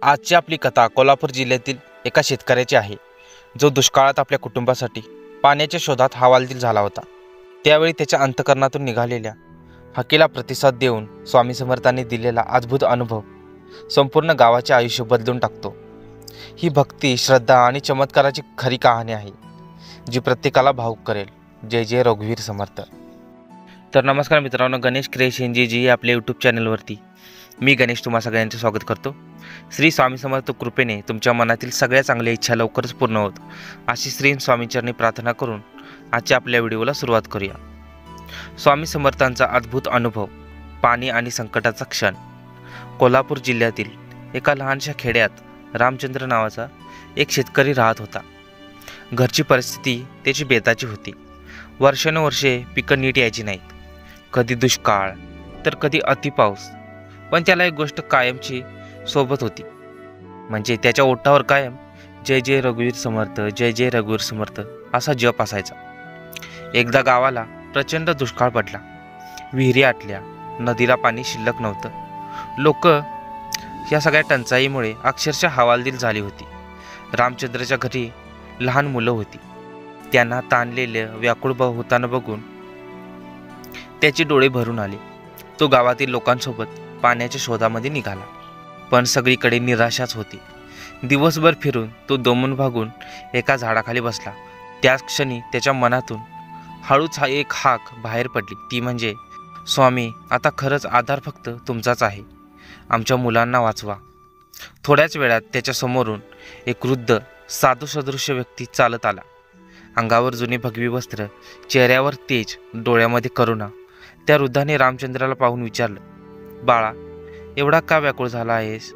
आजची आपली कथा कोल्हापूर जिल्ह्यातील एका शेतकऱ्याची आहे, जो दुष्काळात आपल्या कुटुंबासाठी पाण्याच्या शोधात हवालदिल झाला होता। त्यावेळी त्याच्या अंतःकरणातून निघालेल्या हाकेला प्रतिसाद देऊन स्वामी समर्थांनी दिलेला अद्भुत अनुभव संपूर्ण गावाचे आयुष्य बदलून टाकतो। ही भक्ती, श्रद्धा आणि चमत्काराची खरी कहाणी आहे, जी प्रत्येकाला भावुक करेल। जय जय रघुवीर समर्थ। तर नमस्कार मित्रांनो, गणेश क्रिएशन जी आपल्या यूट्यूब चॅनलवरती मी गणेश तुम्हा सगळ्यांचे स्वागत करतो। श्री स्वामी समर्थ कृपेने तुमच्या मनातील सगळ्या चांगल्या इच्छा लवकरच पूर्ण होत, अशी श्री स्वामींचरणी प्रार्थना करून आजच्या आपल्या व्हिडिओला सुरुवात करूया। स्वामी समर्थांचा अद्भुत अनुभव, पाणी आणि संकटाचा क्षण। कोल्हापूर जिल्ह्यातील एका लहानशा खेड्यात रामचंद्र नावाचा एक शेतकरी राहत होता। घरची परिस्थिती त्याची बेताची होती। वर्षानुवर्षे पिकं नीट यायची नाहीत, कधी दुष्काळ तर कधी अतिपाऊस। पण त्याला एक गोष्ट कायमची सोबत होती, म्हणजे त्याच्या ओठावर कायम जय जय रघुवीर समर्थ, जय जय रघुवीर समर्थ असा जप असायचा। एकदा गावाला प्रचंड दुष्काळ पडला, विहिरी आटल्या, नदीला पाणी शिल्लक नव्हतं। लोक या सगळ्या टंचाईमुळे अक्षरशः हवालदिल झाली होती। रामचंद्रच्या घरी लहान मुलं होती। त्यांना ताणलेलं व्याकुळ होताना बघून त्याचे डोळे भरून आले। तो गावातील लोकांसोबत पाण्याच्या शोधामध्ये निघाला, पण सगळीकडे निराशाच होती। दिवसभर फिरून तो दमून भागून एका झाडाखाली बसला। त्याच क्षणी त्याच्या मनातून हळूच एक हाक बाहेर पडली, ती म्हणजे, स्वामी, आता खरंच आधार फक्त तुमचाच आहे, आमच्या मुलांना वाचवा। थोड्याच वेळात त्याच्या समोरून एक वृद्ध साधू सदृश्य व्यक्ती चालत आला। अंगावर जुनी भगवी वस्त्र, चेहऱ्यावर तेज, डोळ्यामध्ये करुणा। त्या वृद्धाने रामचंद्राला पाहून विचारलं, बाळा, एवढा का व्याकुळ झाला आहेस?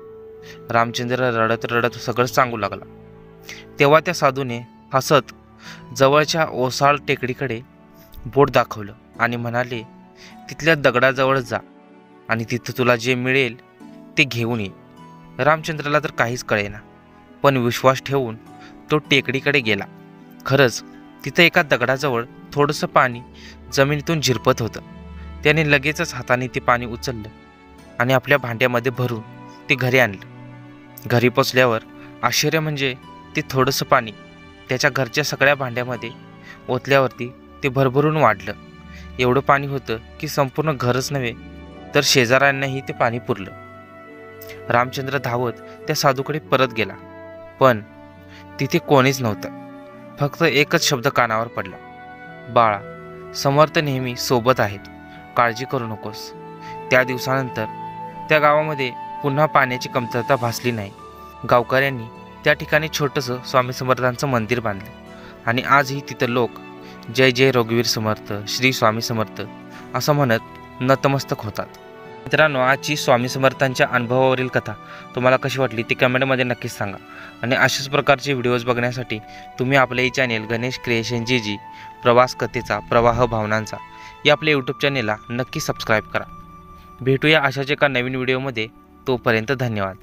रामचंद्र रडत रडत सगळं सांगू लागला। तेव्हा त्या साधूने हसत जवळच्या ओसाळ टेकडीकडे बोट दाखवलं आणि म्हणाले, तिथल्या दगडाजवळ जा आणि तिथं तुला जे मिळेल ते घेऊन ये। रामचंद्राला तर काहीच कळेना, पण विश्वास ठेवून तो टेकडीकडे गेला। खरंच तिथं एका दगडाजवळ थोडंसं पाणी जमिनीतून झिरपत होतं। त्याने लगेचच हाताने ते पाणी उचललं आणि आपल्या भांड्यामध्ये भरून ते घरी आणलं। घरी पोचल्यावर आश्चर्य म्हणजे ते थोडंसं पाणी त्याच्या घरच्या सगळ्या भांड्यामध्ये ओतल्यावरती ते भरभरून वाढलं। एवढं पाणी होतं की संपूर्ण घरच नव्हे तर शेजाऱ्यांनाही ते पाणी पुरलं। रामचंद्र धावत त्या साधूकडे परत गेला, पण तिथे कोणीच नव्हतं। फक्त एकच शब्द कानावर पडला, बाळा, समर्थ नेहमी सोबत आहेत, काळजी करू नकोस। त्या दिवसानंतर त्या गावामध्ये पुन्हा पाण्याची कमतरता भासली नाही। गावकऱ्यांनी त्या ठिकाणी छोटंसं स्वामी समर्थांचं मंदिर बांधलं आणि आजही तिथं लोक जय जय रघुवीर समर्थ, श्री स्वामी समर्थ असं म्हणत नतमस्तक होतात। मित्रांनो, आजची स्वामी समर्थांच्या अनुभवावरील कथा तुम्हाला कशी वाटली ते कमेंटमध्ये नक्कीच सांगा। आणि अशाच प्रकारचे व्हिडिओज बघण्यासाठी तुम्ही आपले ही चॅनेल गणेश क्रिएशन जी प्रवास कथेचा, प्रवाह भावनांचा या आपल्या यूट्यूब चॅनेलला नक्की सबस्क्राईब करा। भेटूया अशाच एका नवीन व्हिडिओमध्ये, तोपर्यंत धन्यवाद।